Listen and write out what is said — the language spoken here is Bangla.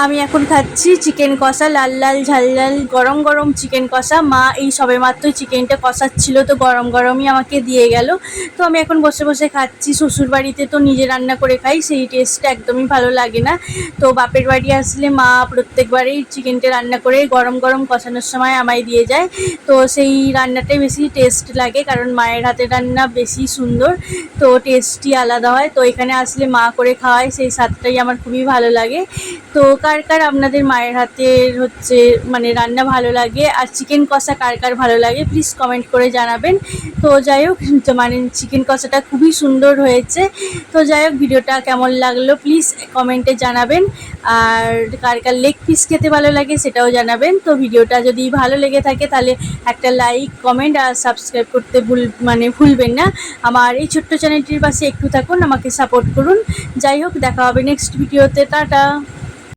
আমি এখন খাচ্ছি চিকেন কষা, লাল লাল ঝাল ঝাল গরম গরম চিকেন কষা। মা এই সবেমাত্র চিকেনটা কষাচ্ছিল, তো গরম গরমই আমাকে দিয়ে গেল। তো আমি এখন বসে বসে খাচ্ছি। শ্বশুরবাড়িতে তো নিজে রান্না করে খাই, সেই টেস্টটা একদমই ভালো লাগে না। তো বাপের বাড়ি আসলে মা প্রত্যেকবারেই চিকেনটা রান্না করে গরম গরম কষানোর সময় আমায় দিয়ে যায়। তো সেই রান্নাটাই বেশি টেস্ট লাগে, কারণ মায়ের হাতের রান্না বেশি সুন্দর, তো টেস্টই আলাদা হয়। তো এখানে আসলে মা করে খাওয়ায়, সেই স্বাদটাই আমার খুবই ভালো লাগে। তো কার কার আপনাদের মায়ের হাতের মানে রান্না ভালো লাগে, আর চিকেন কষা কার কার ভালো লাগে প্লিজ কমেন্ট করে জানাবেন। তো যাই হোক, তো মানে চিকেন কষাটা খুবই সুন্দর হয়েছে। তো যাই হোক, ভিডিওটা কেমন লাগলো প্লিজ কমেন্টে জানাবেন। আর কার কার লেগ পিস খেতে ভালো লাগে সেটাও জানাবেন। তো ভিডিওটা যদি ভালো লেগে থাকে তাহলে একটা লাইক, কমেন্ট আর সাবস্ক্রাইব করতে ভুলবেন না। আমার এই ছোট্ট চ্যানেলটির পাশে একটু থাকুন, আমাকে সাপোর্ট করুন। যাই হোক, দেখা হবে নেক্সট ভিডিওতে। টাটা।